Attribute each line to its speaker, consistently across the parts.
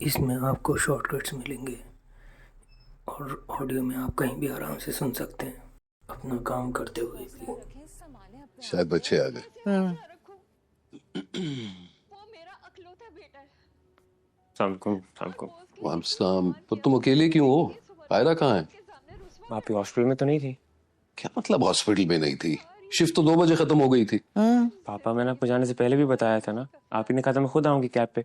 Speaker 1: इसमें आपको शॉर्टकट्स मिलेंगे और ऑडियो में आप कहीं भी आराम से सुन सकते हैं, अपना काम करते हुए भी।
Speaker 2: शायद बच्चे आ गए। वालेकुम। तो तुम अकेले क्यों हो? आयरा कहाँ है?
Speaker 3: आप ही हॉस्पिटल में तो नहीं थी?
Speaker 2: क्या मतलब हॉस्पिटल में नहीं थी? शिफ्ट तो 2 बजे खत्म हो गई थी।
Speaker 3: पापा, मैंने आपको जाने से पहले भी बताया था ना, आप ही ने कहा था मैं खुद आऊंगी कैब पे।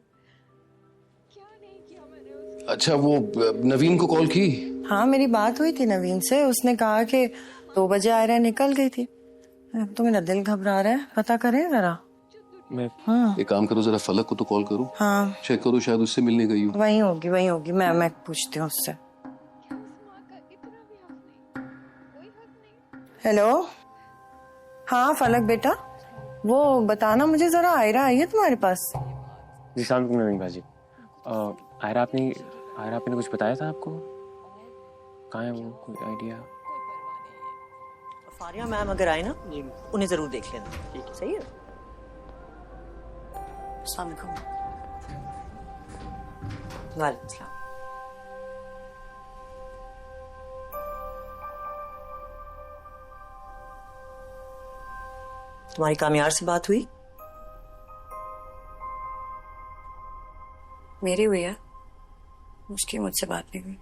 Speaker 2: अच्छा, वो नवीन को कॉल की?
Speaker 4: हाँ, मेरी बात हुई थी नवीन से। उसने कहा कि 2 बजे आयरा निकल गई थी। अब तो मेरा दिल घबरा रहा है, पता करें जरा।
Speaker 3: मैं
Speaker 2: एक काम करो, जरा फलक को तो कॉल करो।
Speaker 4: हाँ,
Speaker 2: चेक करो, शायद उससे मिलने गई हो।
Speaker 4: वही होगी। मैं पूछती हूँ उससे। हेलो, हाँ फलक बेटा, वो बताना मुझे जरा, आयरा आई है तुम्हारे पास?
Speaker 3: जी सलाम नवीन भाजी। आयरा आपने कुछ बताया था आपको? कहाँ है वो, कोई आइडिया?
Speaker 5: फारिया मैम अगर आए ना, उन्हें जरूर देख लेना। ठीक है, सही है। अस्सलाम वालेकुम। वालेकुम सलाम। तुम्हारी कामयार से बात हुई?
Speaker 4: मेरी हुई है, उसकी मुझसे बात नहीं हुई।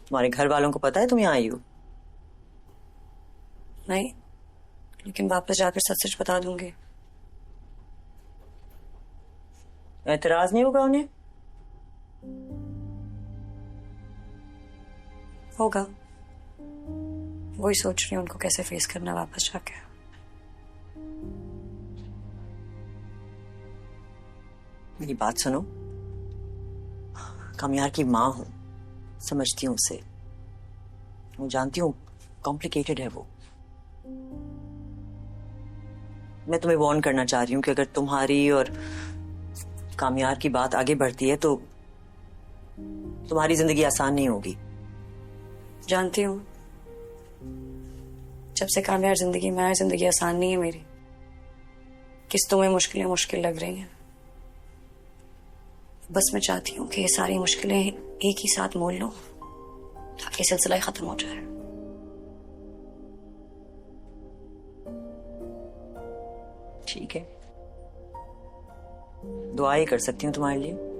Speaker 5: तुम्हारे घर वालों को पता है तुम यहाँ आई हो?
Speaker 4: नहीं, लेकिन वापस जाकर सच सच बता दूंगी।
Speaker 5: एतराज नहीं होगा उन्हें?
Speaker 4: होगा, वही सोच रही हूँ उनको कैसे फेस करना वापस जाके।
Speaker 5: मेरी बात सुनो, कामयार की माँ हूं, समझती हूँ उसे। मैं जानती हूँ कॉम्प्लिकेटेड है वो। मैं तुम्हें वार्न करना चाह रही हूँ कि अगर तुम्हारी और कामयार की बात आगे बढ़ती है तो तुम्हारी जिंदगी आसान नहीं होगी।
Speaker 4: जानती हूँ, जब से कामयार जिंदगी में आए, जिंदगी आसान नहीं है मेरी। किस्तों में मुश्किलें मुश्किल लग रही हैं। बस मैं चाहती हूँ कि ये सारी मुश्किलें एक ही साथ मोल लूं ताकि सिलसिला ही खत्म हो जाए।
Speaker 5: ठीक है, दुआ ही कर सकती हूँ तुम्हारे लिए।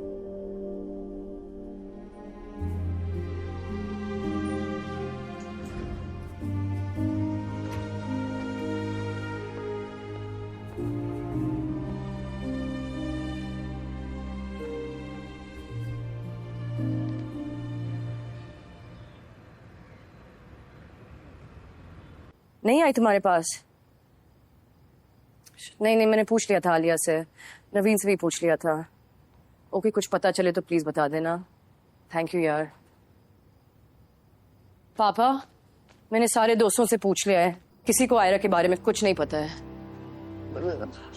Speaker 4: नहीं आई तुम्हारे पास? नहीं, मैंने पूछ लिया था आलिया से, नवीन से भी पूछ लिया था। ओके, कुछ पता चले तो प्लीज बता देना। थैंक यू यार। पापा, मैंने सारे दोस्तों से पूछ लिया है, किसी को आयरा के बारे में कुछ नहीं पता है।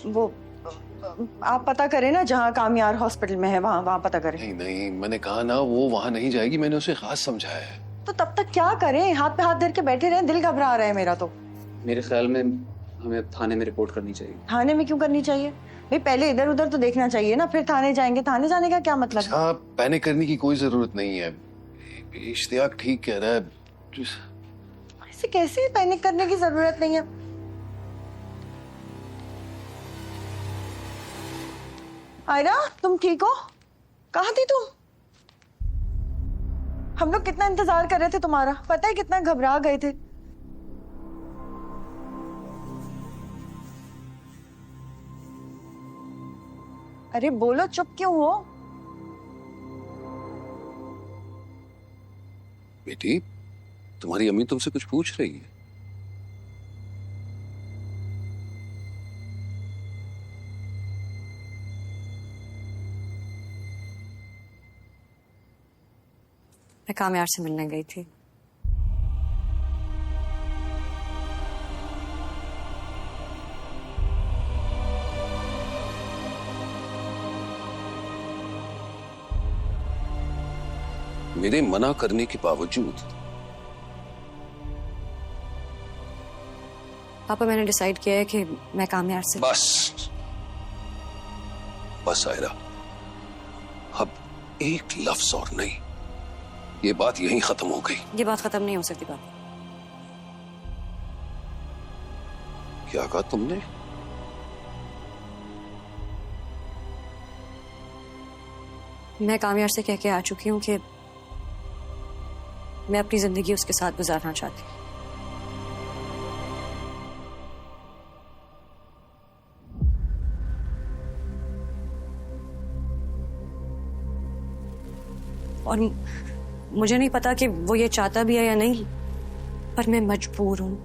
Speaker 4: वो आप पता करें ना, जहाँ कामयार हॉस्पिटल में है वहाँ पता करें।
Speaker 2: नहीं, मैंने कहा ना वो वहां नहीं जाएगी, मैंने उसे खास समझाया है।
Speaker 4: तो तब तक क्या करें? हाथ पे हाथ धर के बैठे रहे, दिल घबरा रहा है मेरा तो।
Speaker 3: मेरे ख्याल में हमें थाने में रिपोर्ट करनी चाहिए।
Speaker 4: थाने में क्यों करनी चाहिए भाई? पहले इधर उधर तो देखना चाहिए ना, फिर थाने जाएंगे। थाने जाने का क्या मतलब?
Speaker 2: अच्छा, पैनिक करने की कोई जरूरत नहीं है। इश्तियाक ठीक कह रहा है।
Speaker 4: ऐसे कैसे पैनिक करने की जरूरत नहीं है। आयरा, तुम ठीक हो? कहाँ थी तुम? हम लोग कितना इंतजार कर रहे थे तुम्हारा, पता है कितना घबरा गए थे। अरे बोलो, चुप क्यों हो?
Speaker 2: बेटी, तुम्हारी अम्मी तुमसे कुछ पूछ रही है।
Speaker 4: मैं कामयार से मिलने गई थी।
Speaker 2: मेरे मना करने के बावजूद?
Speaker 4: पापा, मैंने डिसाइड किया है कि मैं कामयार से।
Speaker 2: बस बस आयरा, अब एक लफ्ज और नहीं, ये बात यहीं खत्म हो गई।
Speaker 5: ये बात खत्म नहीं हो सकती पापा।
Speaker 2: क्या कहा तुमने?
Speaker 5: मैं कामयाब से कह के आ चुकी हूँ कि मैं अपनी जिंदगी उसके साथ गुजारना चाहती हूँ। और मुझे नहीं पता कि वो ये चाहता भी है या नहीं, पर मैं मजबूर हूं।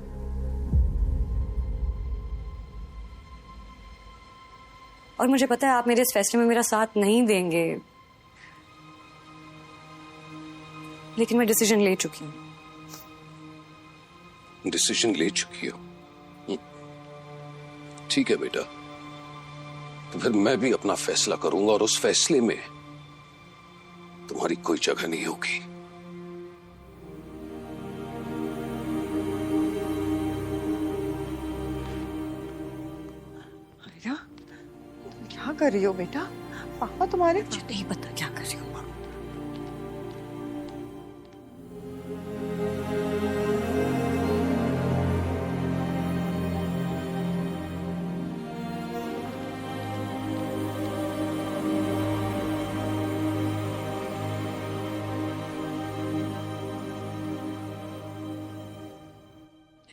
Speaker 5: और मुझे पता है आप मेरे इस फैसले में मेरा साथ नहीं देंगे, लेकिन मैं डिसीजन ले चुकी हूँ।
Speaker 2: डिसीजन ले चुकी हो? ठीक है बेटा, तो फिर मैं भी अपना फैसला करूंगा और उस फैसले में तुम्हारी कोई जगह नहीं होगी।
Speaker 4: आयरा, तुम क्या कर रही हो बेटा? पापा तुम्हारे
Speaker 5: मुझे नहीं पता क्या कर रही हूँ माँ।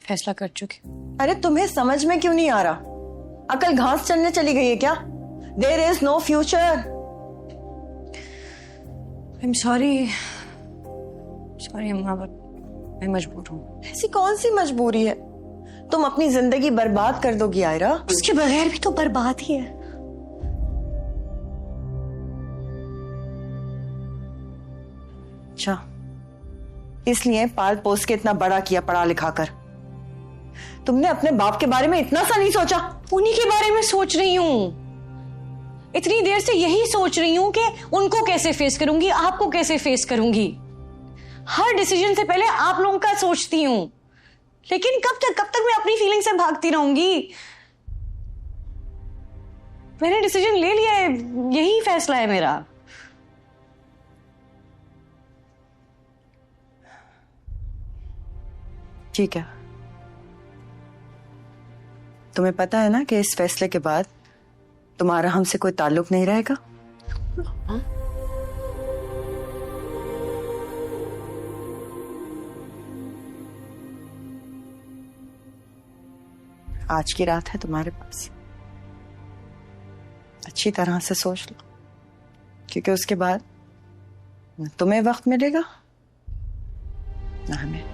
Speaker 5: फैसला कर चुकी हूँ।
Speaker 4: अरे तुम्हें समझ में क्यों नहीं आ रहा? अकल घास चलने चली गई है क्या? There is no future.
Speaker 5: I am sorry अम्मा, बट मैं मजबूर हूँ।
Speaker 4: ऐसी कौन सी मजबूरी है? तुम अपनी जिंदगी बर्बाद कर दोगी आयरा।
Speaker 5: उसके बगैर भी तो बर्बाद ही है।
Speaker 4: अच्छा, इसलिए पाल पोस के इतना बड़ा किया पढ़ा लिखा कर। तुमने अपने बाप के बारे में इतना सा नहीं सोचा?
Speaker 5: उन्हीं के बारे में सोच रही हूँ। इतनी देर से यही सोच रही हूँ कि उनको कैसे फेस करूंगी, आपको कैसे फेस करूंगी। हर डिसीजन से पहले आप लोगों का सोचती हूँ, लेकिन कब तक मैं अपनी फीलिंग से भागती रहूंगी? मैंने डिसीजन ले लिया है, यही फैसला है मेरा।
Speaker 4: ठीक है, तुम्हें पता है ना कि इस फैसले के बाद तुम्हारा हमसे कोई ताल्लुक नहीं रहेगा। आज की रात है तुम्हारे पास, अच्छी तरह से सोच लो, क्योंकि उसके बाद न तुम्हें वक्त मिलेगा न हमें।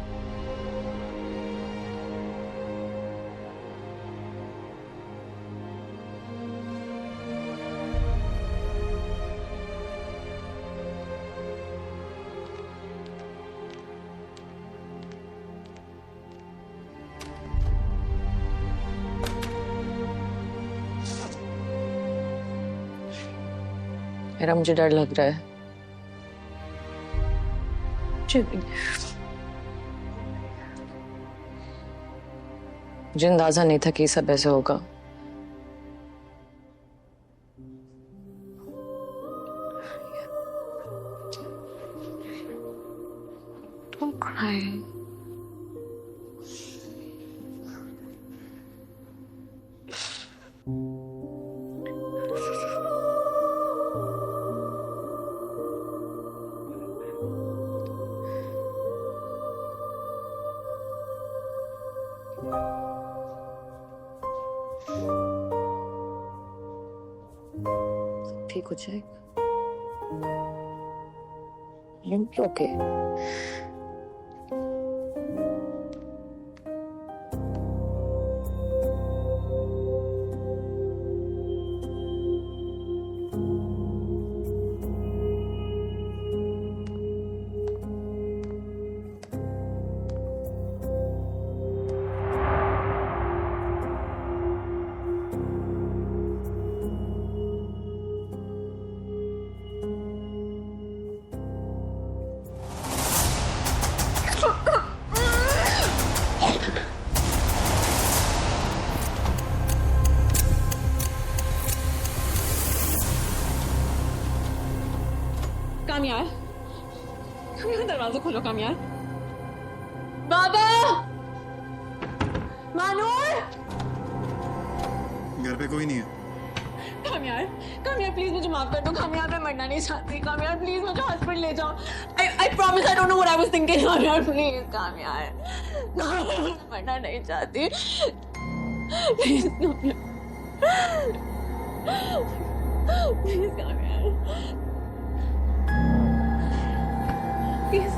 Speaker 5: मेरा मुझे डर लग रहा है। मुझे अंदाजा नहीं था कि सब ऐसे होगा। Don't cry. ठीक हो जाएगा। ओके। कामयार, दरवाजा खोलो कामयार। बाबा, मानूर,
Speaker 6: घर पे कोई नहीं है।
Speaker 5: कामयार, कामयार प्लीज मुझे माफ कर दो। कामयार मैं मरना नहीं चाहती। कामयार प्लीज मुझे हॉस्पिटल ले जाओ। I promise I don't know what I was thinking. Kamyar please, Kamyar मरना नहीं चाहती। Please Kamyar, please Kamyar, please.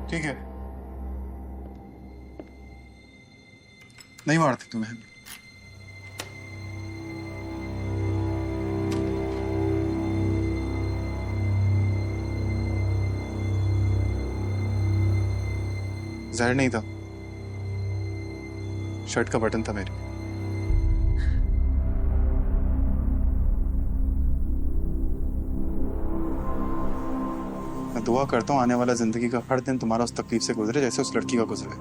Speaker 6: ठीक है, नहीं मारती तुम्हें। जहर नहीं था, शर्ट का बटन था मेरे। मैं दुआ करता हूँ आने वाला जिंदगी का हर दिन तुम्हारा उस तकलीफ से गुजरे जैसे उस लड़की का गुजरे,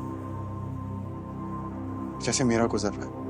Speaker 6: जैसे मेरा गुजर रहा है।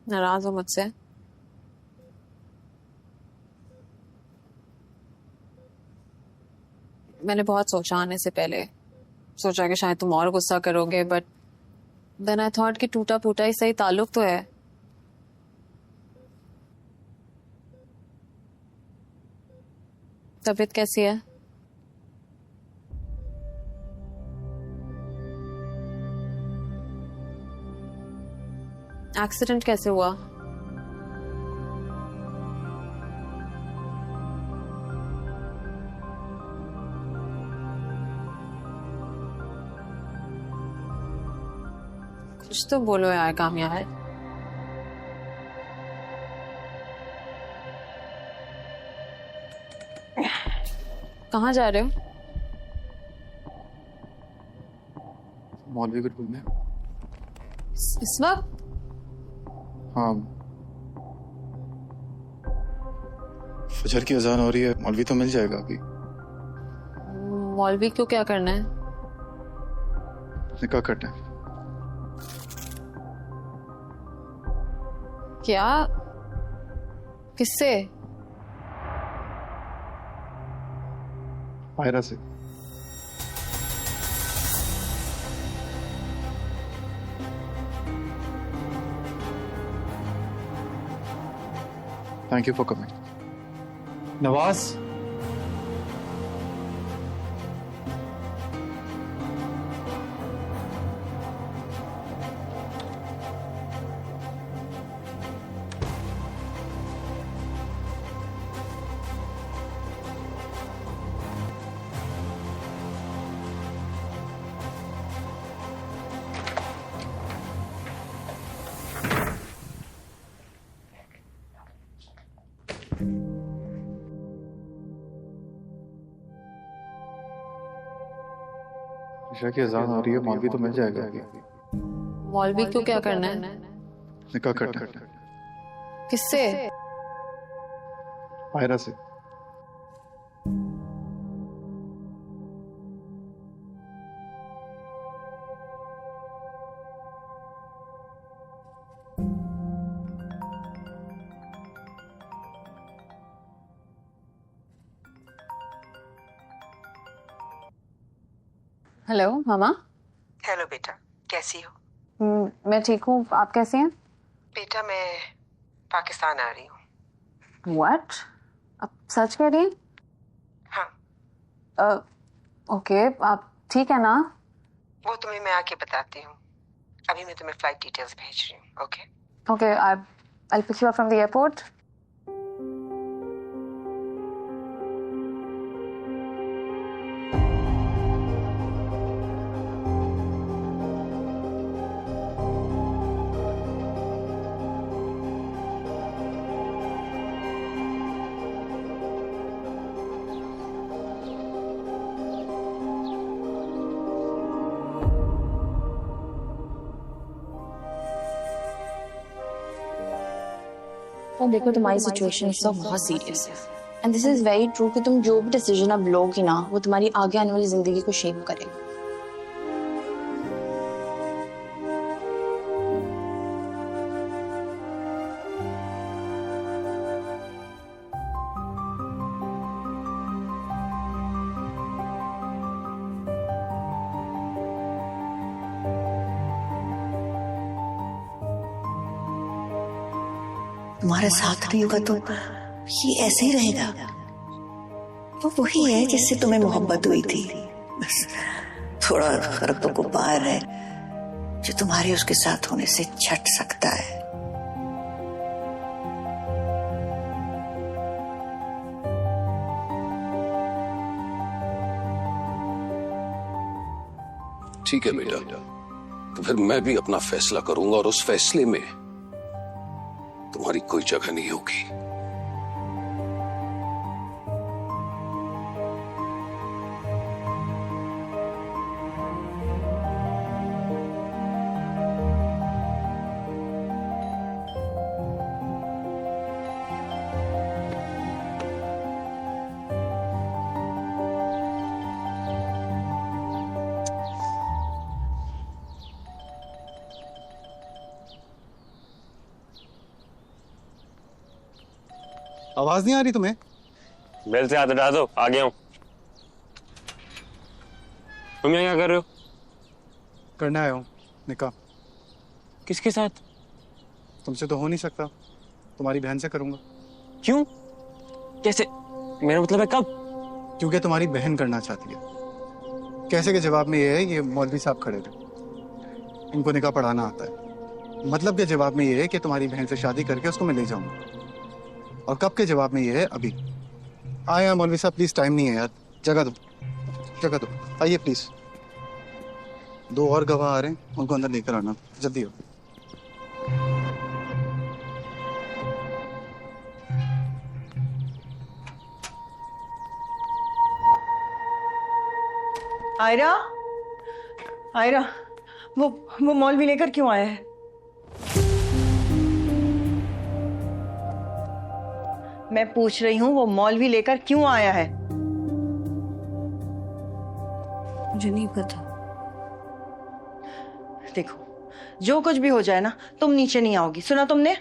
Speaker 5: नाराज हो मुझसे? मैंने बहुत सोचा आने से पहले, सोचा कि शायद तुम और गुस्सा करोगे, बट देन आई थॉट कि टूटा फूटा ही सही, ताल्लुक तो है। तबीयत कैसी है? एक्सीडेंट कैसे हुआ? कुछ तो बोलो यार कामयार। कहाँ जा रहे हो?
Speaker 6: मौलवी को ढूंढने।
Speaker 5: इस वक्त?
Speaker 6: हाँ, फजर की अजान हो रही है, मौलवी तो मिल जाएगा अभी।
Speaker 5: मौलवी क्यों, क्या करना है?
Speaker 6: निकाह करना है।
Speaker 5: क्या? किससे?
Speaker 6: आयरा से। Thank you for coming. Nawaz, ईशा की अजान हो रही है, मौलवी तो मिल जाएगा अभी।
Speaker 5: मौलवी क्यों, क्या करना है?
Speaker 6: निकाह करना है।
Speaker 5: किससे?
Speaker 6: आयरा से।
Speaker 5: हेलो मामा।
Speaker 7: हेलो बेटा, कैसी हो?
Speaker 5: मैं ठीक हूँ, आप कैसे हैं?
Speaker 7: बेटा मैं पाकिस्तान आ रही हूँ।
Speaker 5: व्हाट? आप सच कह रही हैं?
Speaker 7: हाँ।
Speaker 5: ओके, आप ठीक है ना?
Speaker 7: वो तुम्हें मैं आके बताती हूँ, अभी मैं तुम्हें फ्लाइट डिटेल्स भेज रही हूँ। Okay
Speaker 5: okay, I'll pick you up from the airport.
Speaker 8: और देखो तुम्हारी सिचुएशन इस वक्त बहुत सीरियस है and this is very true कि तुम जो भी डिसीजन अब लोगी ना वो तुम्हारी आगे आने वाली जिंदगी को शेप करेगा।
Speaker 9: तुम्हारा साथ नहीं होगा तो ये ऐसे ही रहेगा। वो वही है जिससे तुम्हें मोहब्बत हुई थी, बस थोड़ा फर्क तो पार है जो तुम्हारे उसके साथ होने से छट सकता है।
Speaker 2: ठीक है बेटा, तो फिर मैं भी अपना फैसला करूंगा और उस फैसले में तुम्हारी कोई जगह नहीं होगी।
Speaker 6: आवाज नहीं आ रही तुम्हें?
Speaker 3: बेल से हाथ हटा दो, आ गया हूँ। तुम यहाँ क्या कर रहे हो?
Speaker 6: करने आया हूँ निकाह।
Speaker 3: किसके साथ?
Speaker 6: तुमसे तो हो नहीं सकता, तुम्हारी बहन से करूंगा।
Speaker 3: क्यों? कैसे? मेरा मतलब है कब?
Speaker 6: क्योंकि तुम्हारी बहन करना चाहती है। कैसे के जवाब में ये है, ये मौलवी साहब खड़े थे, इनको निकाह पढ़ाना आता है। मतलब के जवाब में ये है कि तुम्हारी बहन से शादी करके उसको मैं ले जाऊंगा। और कब के जवाब में ये है अभी। आया मौलवी साहब, प्लीज, टाइम नहीं है यार, जगह दो, जगह दो, आइए प्लीज। 2 और गवाह आ रहे हैं, उनको अंदर लेकर आना, जल्दी हो।
Speaker 4: आयरा, आयरा, वो मौलवी लेकर क्यों आया है? मैं पूछ रही हूँ वो मौलवी लेकर क्यों आया है?
Speaker 8: मुझे नहीं पता।
Speaker 4: देखो, जो कुछ भी हो जाए ना, तुम नीचे नहीं आओगी, सुना तुमने?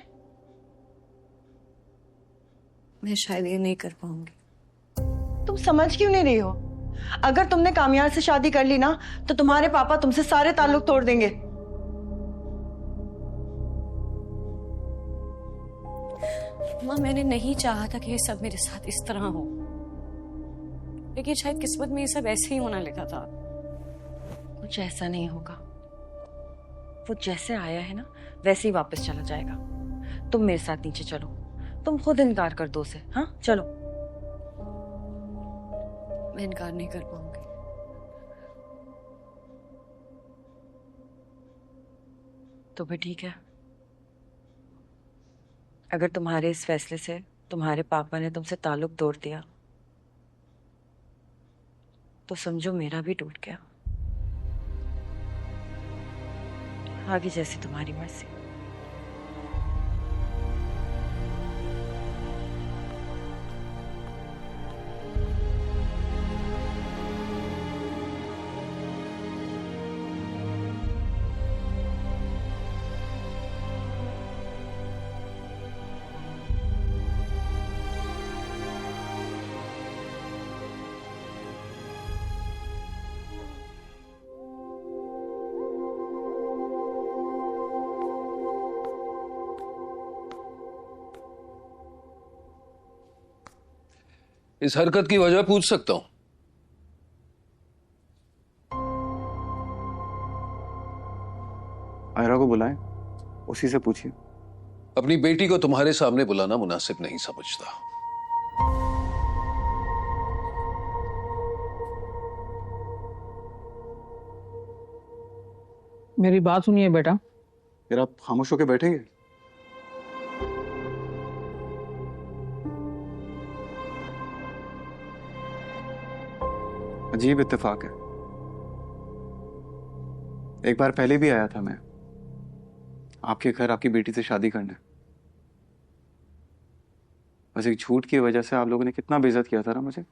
Speaker 8: मैं शायद ये नहीं कर पाऊंगी।
Speaker 4: तुम समझ क्यों नहीं रही हो? अगर तुमने कामयार से शादी कर ली ना, तो तुम्हारे पापा तुमसे सारे ताल्लुक तोड़ देंगे।
Speaker 5: माँ, मैंने नहीं चाहा था कि ये सब मेरे साथ इस तरह हो, लेकिन शायद किस्मत में ये सब ऐसे ही होना लिखा था।
Speaker 4: कुछ ऐसा नहीं होगा। वो जैसे आया है ना, वैसे ही वापस चला जाएगा। तुम मेरे साथ नीचे चलो, तुम खुद इनकार कर दो उसे। हाँ, चलो।
Speaker 5: मैं इनकार नहीं कर पाऊंगी।
Speaker 4: तो भी ठीक है। अगर तुम्हारे इस फैसले से तुम्हारे पापा ने तुमसे ताल्लुक तोड़ दिया, तो समझो मेरा भी टूट गया। आगे जैसी तुम्हारी मर्जी।
Speaker 2: इस हरकत की वजह पूछ सकता हूं?
Speaker 6: आयरा को बुलाएं, उसी से पूछिए।
Speaker 2: अपनी बेटी को तुम्हारे सामने बुलाना मुनासिब नहीं समझता।
Speaker 10: मेरी बात सुनिए बेटा।
Speaker 6: फिर आप खामोश होकर बैठेंगे? अजीब इत्तेफाक है। एक बार पहले भी आया था मैं आपके घर आपकी बेटी से शादी करने, बस एक झूठ की वजह से आप लोगों ने कितना बेइज्जत किया था ना मुझे।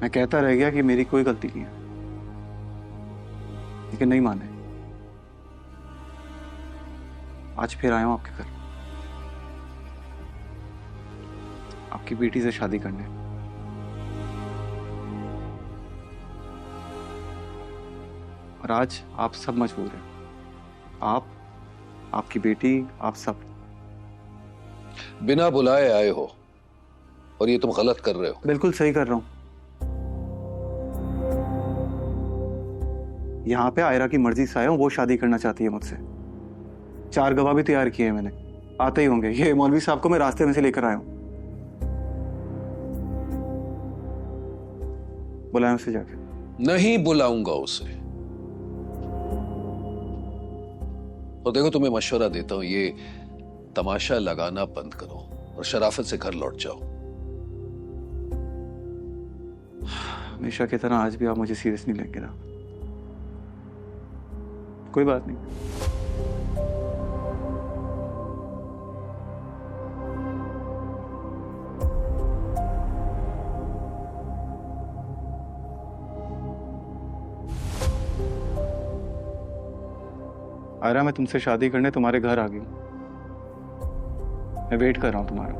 Speaker 6: मैं कहता रह गया कि मेरी कोई गलती नहीं है, लेकिन नहीं माने। आज फिर आया हूं आपके घर, आपकी बेटी से शादी करने। और आज आप सब मजबूर हैं, आप, आपकी बेटी, आप सब।
Speaker 2: बिना बुलाए आए हो और ये तुम गलत कर रहे हो।
Speaker 6: बिल्कुल सही कर रहा हूं। यहाँ पे आयरा की मर्जी से आया हूं, वो शादी करना चाहती है मुझसे। 4 गवाह भी तैयार किए हैं मैंने, आते ही होंगे। ये मौलवी साहब को मैं रास्ते में से लेकर आया हूं। बुलाया उसे जाके।
Speaker 2: नहीं बुलाऊंगा उसे। और देखो, तुम्हें मशवरा देता हूं, ये तमाशा लगाना बंद करो और शराफत से घर लौट जाओ।
Speaker 6: हमेशा की तरह आज भी आप मुझे सीरियस नहीं लेंगे ना? कोई बात नहीं। आयरा, मैं तुमसे शादी करने तुम्हारे घर आ गई हूं। मैं वेट कर रहा हूं तुम्हारा।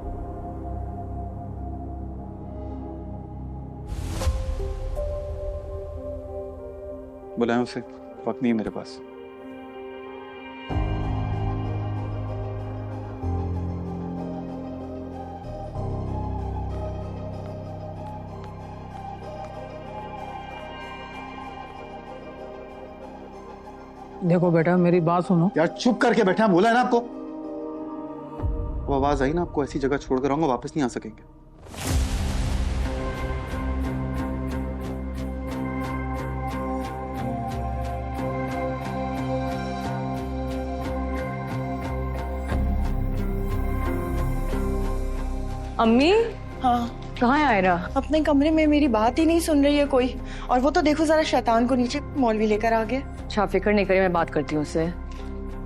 Speaker 6: बुलाया उसे, वक्त नहीं है मेरे पास।
Speaker 10: देखो बेटा, मेरी बात सुनो।
Speaker 6: यार चुप करके बैठा, बोला है ना आपको। अब आवाज आई ना, आपको ऐसी जगह छोड़कर आऊंगा, वापस नहीं आ सकेंगे।
Speaker 4: अम्मी,
Speaker 5: हाँ,
Speaker 4: कहाँ है आयरा?
Speaker 5: अपने कमरे में। मेरी बात ही नहीं सुन रही है कोई। और वो तो देखो जरा, शैतान को नीचे मौलवी लेकर आ गया।
Speaker 4: अच्छा, फिक्र नहीं करिए, मैं बात करती हूँ उससे।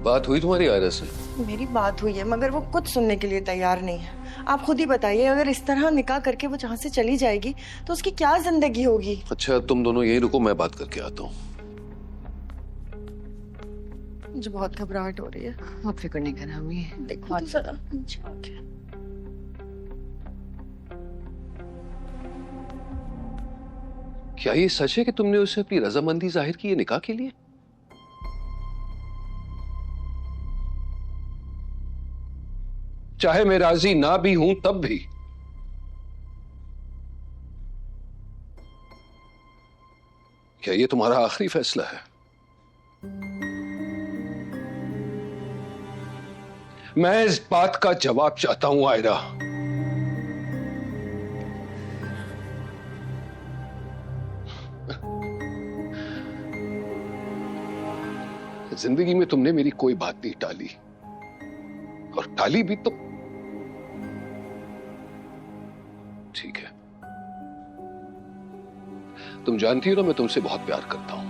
Speaker 2: बात हुई तुम्हारी आयरा से?
Speaker 5: मेरी बात हुई है, मगर वो कुछ सुनने के लिए तैयार नहीं है। आप खुद ही बताइए, अगर इस तरह निकाह करके वो जहाँ से चली जाएगी तो उसकी क्या जिंदगी होगी?
Speaker 2: अच्छा, तुम दोनों यहीं रुको, मैं बात करके आता हूँ।
Speaker 5: मुझे बहुत घबराहट हो रही है।
Speaker 4: आप फिक्र नहीं करना अम्मी।
Speaker 5: देखो तो जरा नीचे आके।
Speaker 2: क्या ये सच है कि तुमने उसे अपनी रजामंदी जाहिर की है निकाह के लिए? चाहे मैं राजी ना भी हूं तब भी। क्या ये तुम्हारा आखिरी फैसला है? मैं इस बात का जवाब चाहता हूं आयरा। जिंदगी में तुमने मेरी कोई बात नहीं टाली, और टाली भी तो ठीक है। तुम जानती हो ना, मैं तुमसे बहुत प्यार करता हूं।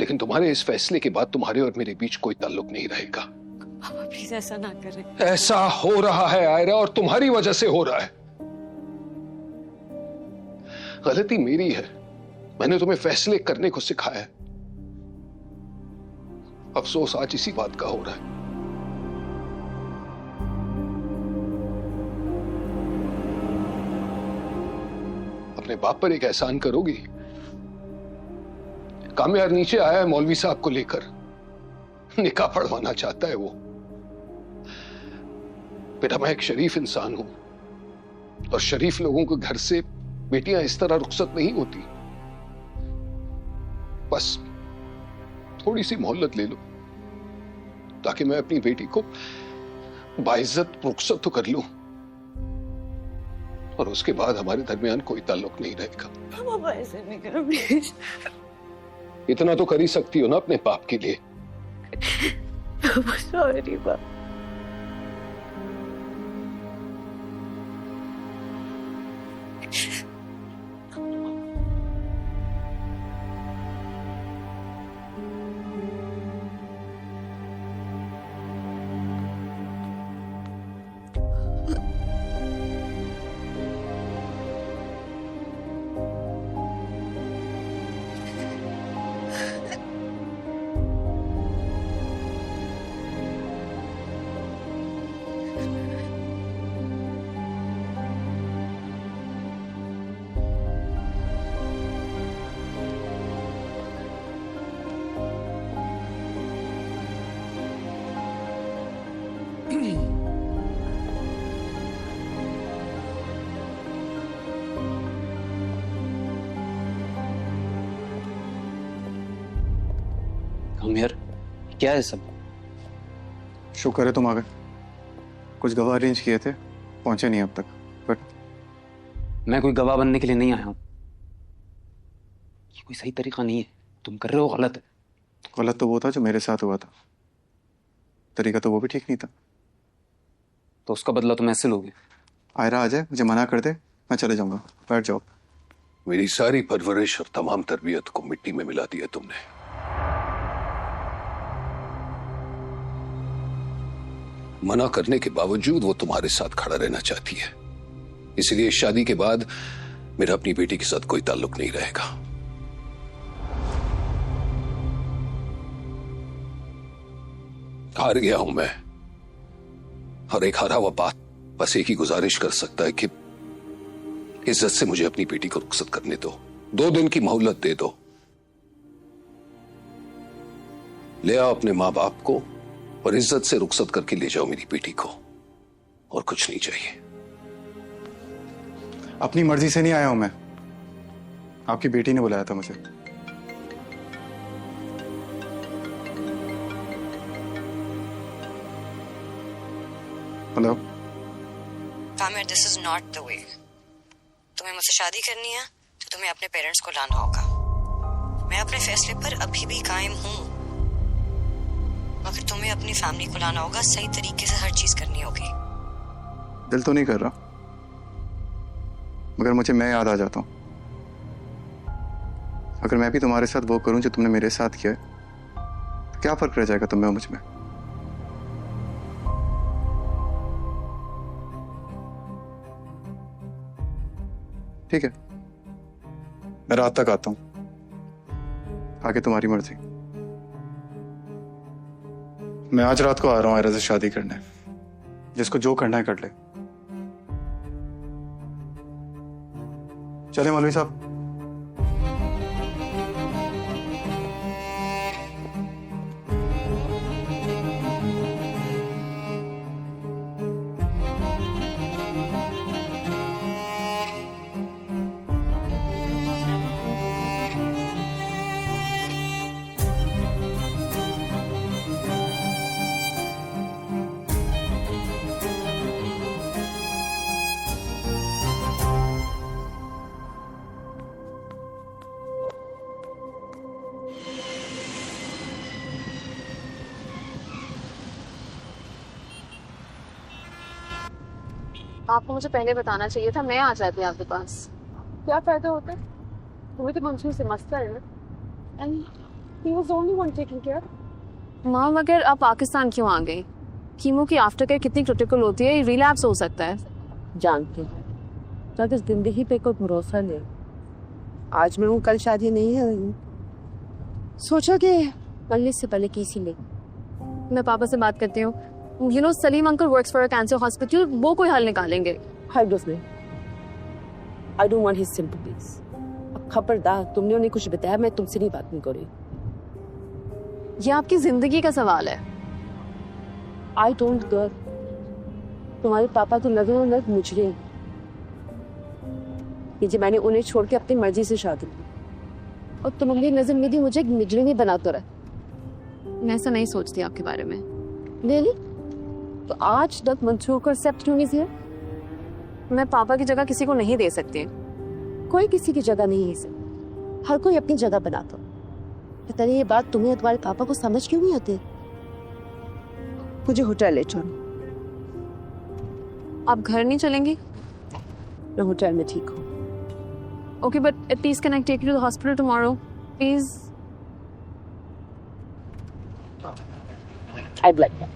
Speaker 2: लेकिन तुम्हारे इस फैसले के बाद तुम्हारे और मेरे बीच कोई ताल्लुक नहीं रहेगा।
Speaker 5: पापा प्लीज ऐसा ना करें।
Speaker 2: ऐसा हो रहा है आयरा, और तुम्हारी वजह से हो रहा है। गलती मेरी है, मैंने तुम्हें फैसले करने को सिखाया है। अफसोस आज इसी बात का हो रहा है। अपने बाप पर एक एहसान करोगी? कामयार नीचे आया है मौलवी साहब को लेकर, निकाह पढ़वाना चाहता है वो। बेटा, मैं एक शरीफ इंसान हूं, और शरीफ लोगों के घर से बेटियां इस तरह रुखसत नहीं होती। बस थोड़ी सी मोहलत ले लो, ताकि मैं अपनी बेटी को बाइज्जत रुखसत तो कर लूं, और उसके बाद हमारे दरमियान कोई ताल्लुक नहीं रहेगा।
Speaker 5: पापा ऐसे नहीं करो प्लीज।
Speaker 2: इतना तो कर ही सकती हो ना अपने बाप के लिए।
Speaker 5: सॉरी बाप।
Speaker 11: आमिर, क्या है सब?
Speaker 6: शुक्र है तुम आ गए। कुछ गवाह अरेंज किए थे, पहुंचे नहीं अब तक, बट
Speaker 11: मैं कोई गवाह बनने के लिए नहीं आया हूं। ये कोई सही तरीका नहीं है, तुम कर रहे हो गलत है।
Speaker 6: गलत तो वो था जो मेरे साथ हुआ था, तरीका तो वो भी ठीक नहीं था।
Speaker 11: तो उसका बदला तुम ऐसे लोगे?
Speaker 6: आयरा आ जाए, मुझे मना कर दे, मैं चले जाऊंगा। बैठ जाओ।
Speaker 2: मेरी सारी परवरिश और तमाम तरबियत को मिट्टी में मिला दिया तुमने। मना करने के बावजूद वो तुम्हारे साथ खड़ा रहना चाहती है, इसलिए शादी के बाद मेरा अपनी बेटी के साथ कोई ताल्लुक नहीं रहेगा। हार गया हूं मैं, और एक हारा हुआ बात बस एक ही गुजारिश कर सकता है कि इज्जत से मुझे अपनी बेटी को रुखसत करने दो। 2 दिन की मोहलत दे दो। ले आओ अपने मां बाप को और इज्जत से रुखसत करके ले जाओ मेरी बेटी को, और कुछ नहीं चाहिए।
Speaker 6: अपनी मर्जी से नहीं आया हूं मैं, आपकी बेटी ने बुलाया था मुझे। Hello
Speaker 4: Kamir, this is not the way. तुम्हें मुझसे शादी करनी है तो तुम्हें अपने पेरेंट्स को लाना होगा। मैं अपने फैसले पर अभी भी कायम हूँ, मगर तुम्हें अपनी फैमिली को लाना होगा। सही तरीके से हर चीज करनी होगी।
Speaker 6: दिल तो नहीं कर रहा, मगर मुझे मैं याद आ जाता हूं। अगर मैं भी तुम्हारे साथ वो करूं जो तुमने मेरे साथ किया है, तो क्या फर्क रह जाएगा तुम में और मुझ में? ठीक है, मैं रात तक आता हूं, आगे तुम्हारी मर्जी। मैं आज रात को आ रहा हूं आयरा से शादी करने, जिसको जो करना है कर ले। चले मौलवी साहब।
Speaker 8: आपको मुझे पहले बताना चाहिए था, मैं आ जाती आपके पास।
Speaker 12: क्या फायदा होता है? तुम्हें तो मंसूर से मसला है ना, and he was the only one taking care.
Speaker 8: माँ, मगर आप पाकिस्तान क्यों आ गई? कीमो की आफ्टर केयर कितनी क्रिटिकल होती है, रिलैप्स हो सकता है।
Speaker 12: जानती हूँ, अगर जिंदगी पे कोई भरोसा नहीं। आज मैं हूँ, कल शादी नहीं है। सोचा कि मरने से पहले किसी ले।
Speaker 8: मैं पापा से बात करती हूँ। You know, Salim uncle works for a cancer hospital, वो कोई हल निकालेंगे।
Speaker 12: हाय दोस्त ने, I don't want his sympathies. अब खबरदार, तुमने उन्हें कुछ बताया, मैं तुमसे नहीं बात नहीं कर रही।
Speaker 8: ये आपकी जिंदगी का सवाल है।
Speaker 12: I don't care. तुम्हारे पापा तो लगे हैं लग मुझे कि जी मैंने उन्हें छोड़ के अपनी मर्जी से शादी की,
Speaker 8: और तुम्हारी नजर में भी मुझे मुजरिम ही बनाता रहा। मैं ऐसा नहीं सोचती आपके बारे में।
Speaker 12: really? तो आज तक मंसूर को एक्सेप्ट क्यों नहीं किया?
Speaker 8: मैं पापा की जगह किसी को नहीं दे सकती।
Speaker 12: कोई किसी की जगह नहीं है इसे, हर कोई अपनी जगह बनाता। पता नहीं ये बात तुम्हें और तुम्हारे पापा को समझ क्यों नहीं आती? मुझे होटल ले चलो।
Speaker 8: आप घर नहीं चलेंगी?
Speaker 12: मैं होटल में ठीक हूँ।
Speaker 8: Okay, but at least can I take you to the hospital tomorrow, please?
Speaker 12: I'd like that.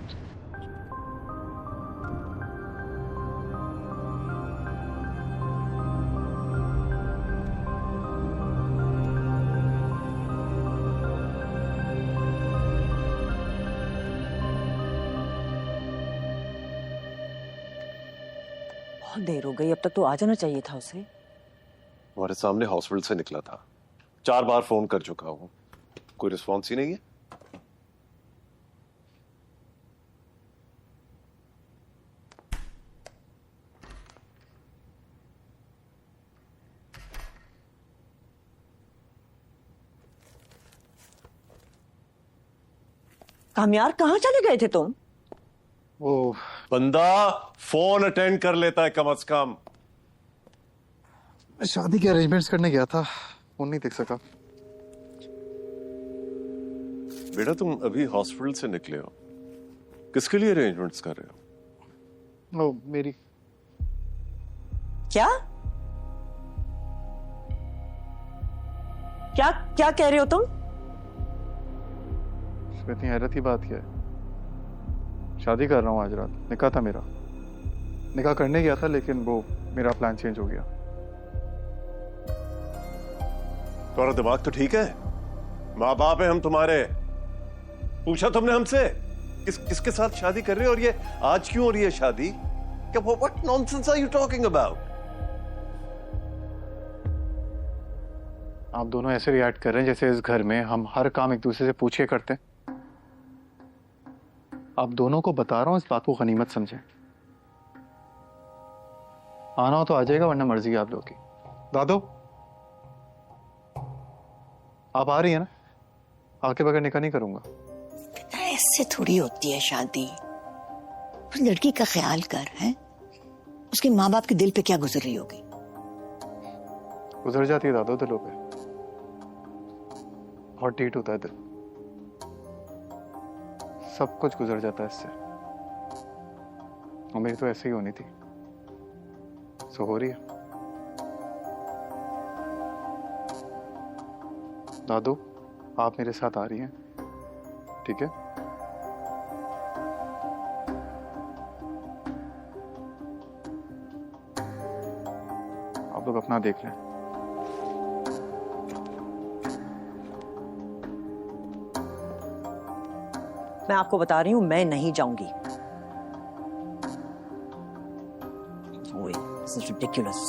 Speaker 13: बहुत देर हो गई, अब तक तो आ जाना चाहिए था उसे।
Speaker 14: हमारे सामने हॉस्पिटल से निकला था, 4 बार फोन कर चुका हूं, कोई रिस्पॉन्स ही नहीं है।
Speaker 13: कामयार कहाँ चले गए थे तुम?
Speaker 14: वो बंदा फोन अटेंड कर लेता है कम से कम।
Speaker 6: मैं शादी के अरेंजमेंट्स करने गया था, फोन नहीं देख सका।
Speaker 14: बेटा तुम अभी हॉस्पिटल से निकले हो, किसके लिए अरेंजमेंट्स कर रहे हो?
Speaker 6: वो मेरी।
Speaker 13: क्या क्या क्या कह रहे हो तुम?
Speaker 6: इसमें इतनी हैरत की बात क्या है? शादी कर रहा हूँ आज रात, निकाह था मेरा। निकाह करने गया था लेकिन वो मेरा प्लान चेंज हो गया।
Speaker 14: तुम्हारा दिमाग तो ठीक है? माँ बाप है हम तुम्हारे। पूछा तुमने हमसे किसके साथ शादी कर रहे हो और ये आज क्यों हो रही है शादी? क्या what nonsense are you talking about?
Speaker 6: आप दोनों ऐसे रिएक्ट कर रहे हैं जैसे इस घर में हम हर काम एक दूसरे से पूछ के करते हैं। आप दोनों को बता रहा हूं, इस बात को गनीमत समझें। आना हो तो आ जाएगा, वरना मर्जी है आप लोगों की। दादो, आप आ रही है ना? आके बगैर निकाह नहीं करूंगा।
Speaker 9: ऐसे थोड़ी होती है शादी। उस लड़की का ख्याल कर, है उसके माँ बाप के दिल पे क्या गुजर रही होगी।
Speaker 6: गुजर जाती है दादो दिलों पे, बहुत ढीठ होता है दिल, सब कुछ गुजर जाता है इससे। और मेरी तो ऐसे ही होनी थी, सो हो रही है। दादू, आप मेरे साथ आ रही हैं, ठीक है? आप लोग अपना देख लें।
Speaker 13: मैं आपको बता रही हूं, मैं नहीं जाऊंगी। This is ridiculous.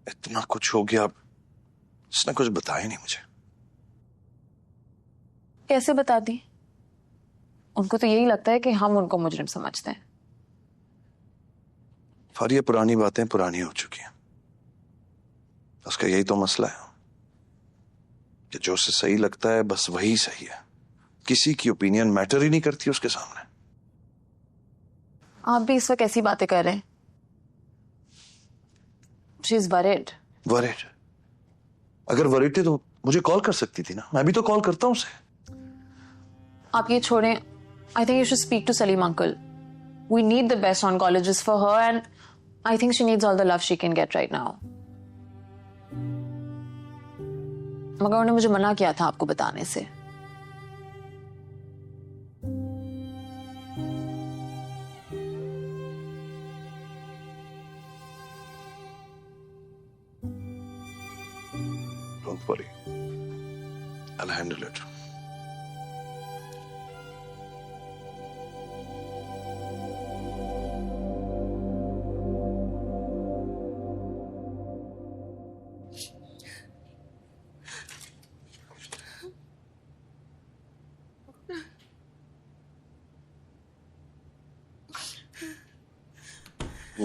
Speaker 15: इतना कुछ हो गया, उसने कुछ बताया नहीं मुझे।
Speaker 8: कैसे बता दी? उनको तो यही लगता है कि हम उनको मुजरिम समझते हैं।
Speaker 15: पर ये पुरानी बातें पुरानी हो चुकी हैं। उसका यही तो मसला है कि जो उसे सही लगता है बस वही सही है। किसी की ओपिनियन मैटर ही नहीं करती उसके सामने।
Speaker 8: आप भी इस वक्त ऐसी बातें कर रहे हैं। She is worried.
Speaker 15: वरिड? अगर वरिड थे तो मुझे कॉल कर सकती थी ना, मैं भी तो कॉल करता हूं उसे।
Speaker 8: आप ये छोड़ें। I think you should speak to Salim uncle. We need the best oncologists for her and I think she needs all the love she can get right now. मगर उन्होंने मुझे मना किया था आपको बताने से।
Speaker 15: Don't worry. I'll handle it.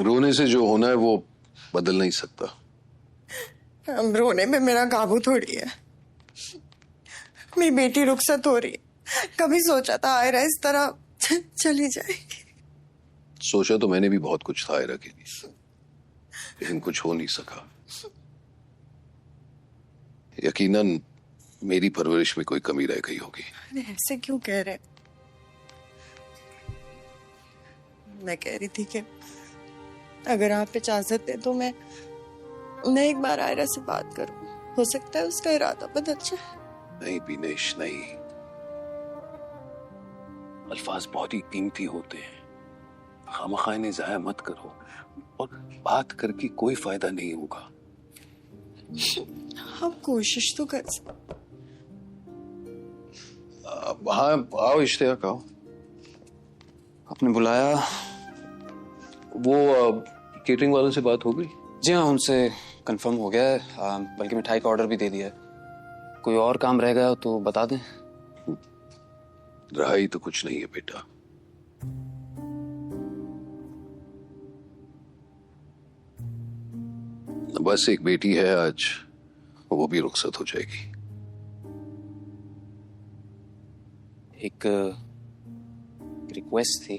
Speaker 2: रोने से जो होना है वो बदल नहीं सकता।
Speaker 7: अब रोने में मेरा काबू थोड़ी है। मेरी बेटी रुखसत हो रही है। कभी सोचा था आयरा इस तरह चली जाएगी?
Speaker 2: सोचा तो मैंने भी बहुत कुछ था आयरा के लिए, लेकिन कुछ हो नहीं सका। यकीनन मेरी परवरिश में कोई कमी रह गई होगी।
Speaker 7: अरे ऐसे क्यों कह रहे? मैं कह रही थी कि अगर आप इजाजत दे तो मैं एक बार आयरा से बात करूं। हो सकता है उसका इरादा बदल जाए।
Speaker 2: नहीं बिनेश, नहीं। अल्फाज बहुत ही कीमती होते हैं, खामखा इन्हें जाया मत करो। और बात करके कोई फायदा नहीं होगा।
Speaker 7: आप कोशिश तो कर सकते।
Speaker 2: हाँ आओ इश्तियाक आओ।
Speaker 11: आपने बुलाया?
Speaker 2: वो केटरिंग वालों से बात हो गई?
Speaker 11: जी हाँ, उनसे कंफर्म हो गया है, बल्कि मिठाई का ऑर्डर भी दे दिया है। कोई और काम रह गया तो बता दें।
Speaker 2: रहा ही तो कुछ नहीं है बेटा। बस एक बेटी है, आज वो भी रुखसत हो जाएगी।
Speaker 11: एक रिक्वेस्ट थी,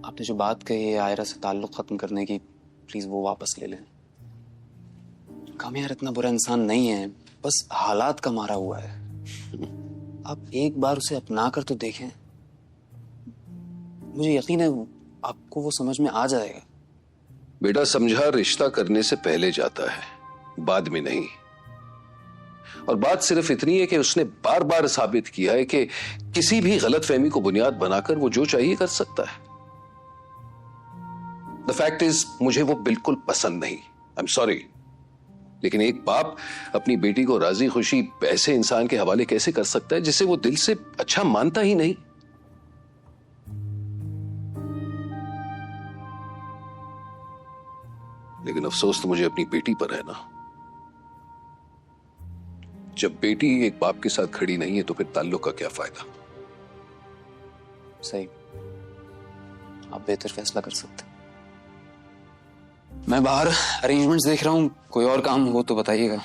Speaker 11: आपने जो बात कही है आयरा से ताल्लुक खत्म करने की, प्लीज वो वापस ले लें। कामयार इतना बुरा इंसान नहीं है, बस हालात का मारा हुआ है। आप एक बार उसे अपना कर तो देखें, मुझे यकीन है आपको वो समझ में आ जाएगा।
Speaker 2: बेटा समझा रिश्ता करने से पहले जाता है, बाद में नहीं। और बात सिर्फ इतनी है कि उसने बार बार साबित किया है कि किसी भी गलतफहमी को बुनियाद बनाकर वो जो चाहिए कर सकता है। द फैक्ट इज मुझे वो बिल्कुल पसंद नहीं, आई एम सॉरी, लेकिन एक बाप अपनी बेटी को राजी खुशी ऐसे इंसान के हवाले कैसे कर सकता है जिसे वो दिल से अच्छा मानता ही नहीं। लेकिन अफसोस तो मुझे अपनी बेटी पर है ना। जब बेटी एक बाप के साथ खड़ी नहीं है तो फिर ताल्लुक का क्या फायदा।
Speaker 11: सही, आप बेहतर फैसला कर सकते हैं। मैं बाहर अरेंजमेंट्स देख रहा हूं, कोई और काम हो तो बताइएगा।